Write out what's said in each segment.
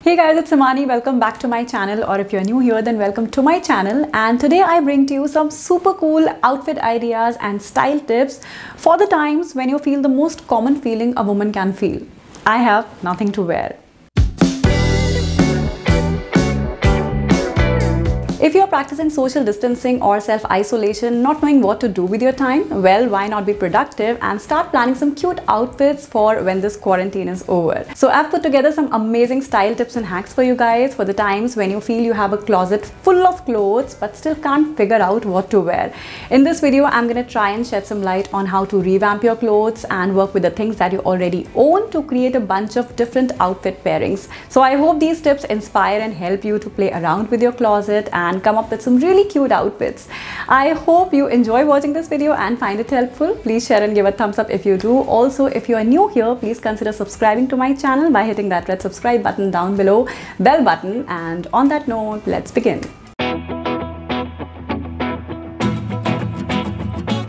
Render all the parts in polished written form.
Hey guys, it's Himani. Welcome back to my channel, or if you're new here then welcome to my channel. And today I bring to you some super cool outfit ideas and style tips for the times when you feel the most common feeling a woman can feel. I have nothing to wear. If you're practicing social distancing or self-isolation, not knowing what to do with your time, well, why not be productive and start planning some cute outfits for when this quarantine is over. So I've put together some amazing style tips and hacks for you guys for the times when you feel you have a closet full of clothes but still can't figure out what to wear. In this video, I'm going to try and shed some light on how to revamp your clothes and work with the things that you already own to create a bunch of different outfit pairings. So I hope these tips inspire and help you to play around with your closet and come up with some really cute outfits. I hope you enjoy watching this video and find it helpful. Please share and give a thumbs up if you do. Also, if you are new here, please consider subscribing to my channel by hitting that red subscribe button down below, bell button, and on that note, let's begin.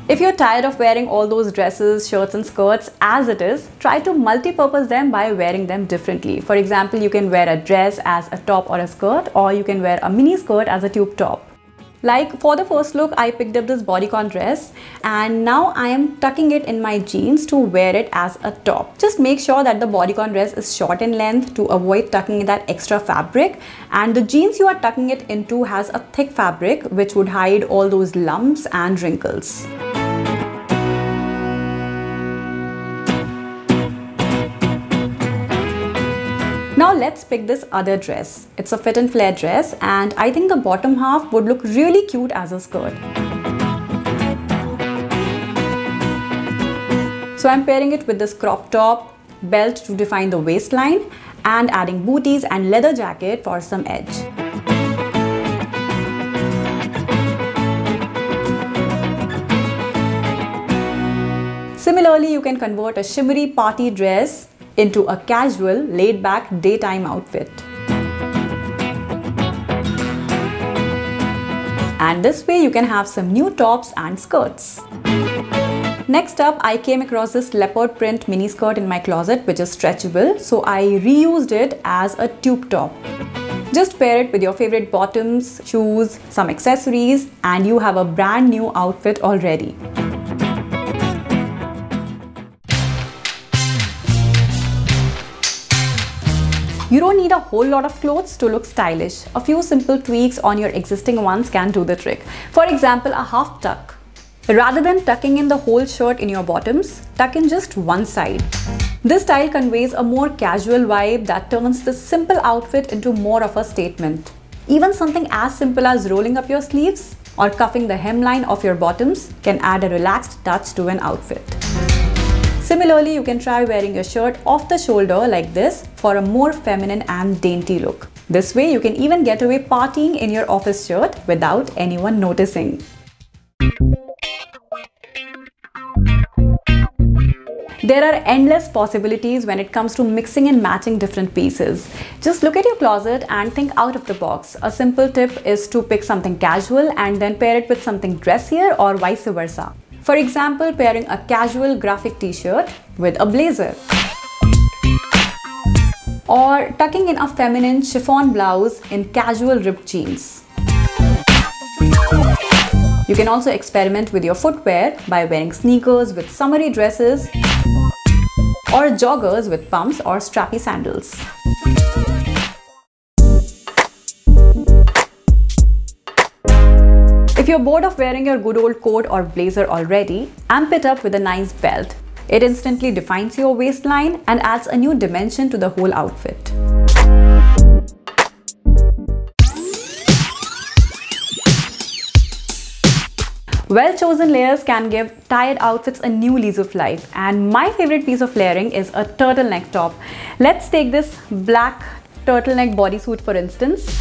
If you're tired of wearing all those dresses, shirts and skirts as it is, try to multi-purpose them by wearing them differently. For example, you can wear a dress as a top or a skirt, or you can wear a mini skirt as a tube top. Like for the first look, I picked up this bodycon dress and now I am tucking it in my jeans to wear it as a top. Just make sure that the bodycon dress is short in length to avoid tucking that extra fabric, and the jeans you are tucking it into has a thick fabric which would hide all those lumps and wrinkles. Now let's pick this other dress. It's a fit and flare dress and I think the bottom half would look really cute as a skirt. So I'm pairing it with this crop top, belt to define the waistline, and adding booties and leather jacket for some edge. Similarly, you can convert a shimmery party dress into a casual, laid-back daytime outfit. And this way you can have some new tops and skirts. Next up, I came across this leopard print mini skirt in my closet which is stretchable, so I reused it as a tube top. Just pair it with your favorite bottoms, shoes, some accessories, and you have a brand new outfit already. You don't need a whole lot of clothes to look stylish. A few simple tweaks on your existing ones can do the trick. For example, a half tuck. Rather than tucking in the whole shirt in your bottoms, tuck in just one side. This style conveys a more casual vibe that turns this simple outfit into more of a statement. Even something as simple as rolling up your sleeves or cuffing the hemline of your bottoms can add a relaxed touch to an outfit. Similarly, you can try wearing your shirt off the shoulder like this for a more feminine and dainty look. This way, you can even get away partying in your office shirt without anyone noticing. There are endless possibilities when it comes to mixing and matching different pieces. Just look at your closet and think out of the box. A simple tip is to pick something casual and then pair it with something dressier or vice versa. For example, pairing a casual graphic t-shirt with a blazer. Or tucking in a feminine chiffon blouse in casual ripped jeans. You can also experiment with your footwear by wearing sneakers with summery dresses or joggers with pumps or strappy sandals. If you're bored of wearing your good old coat or blazer already, amp it up with a nice belt. It instantly defines your waistline and adds a new dimension to the whole outfit. Well-chosen layers can give tired outfits a new lease of life, and my favorite piece of layering is a turtleneck top. Let's take this black turtleneck bodysuit for instance.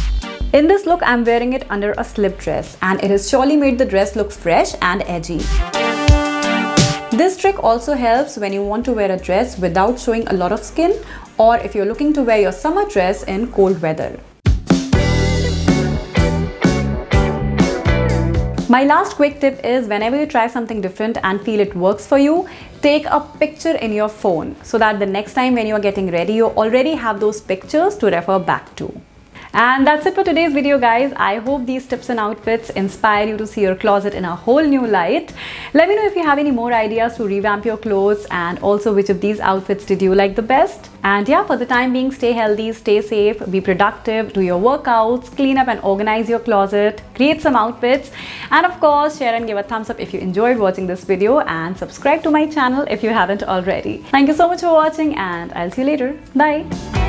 In this look, I'm wearing it under a slip dress and it has surely made the dress look fresh and edgy. This trick also helps when you want to wear a dress without showing a lot of skin, or if you're looking to wear your summer dress in cold weather. My last quick tip is whenever you try something different and feel it works for you, take a picture in your phone so that the next time when you are getting ready, you already have those pictures to refer back to. And that's it for today's video, guys. I hope these tips and outfits inspire you to see your closet in a whole new light. Let me know if you have any more ideas to revamp your clothes, and also which of these outfits did you like the best. And yeah, for the time being, stay healthy, stay safe, be productive, do your workouts, clean up and organize your closet, create some outfits, and of course share and give a thumbs up if you enjoyed watching this video, and subscribe to my channel if you haven't already. Thank you so much for watching, and I'll see you later. Bye.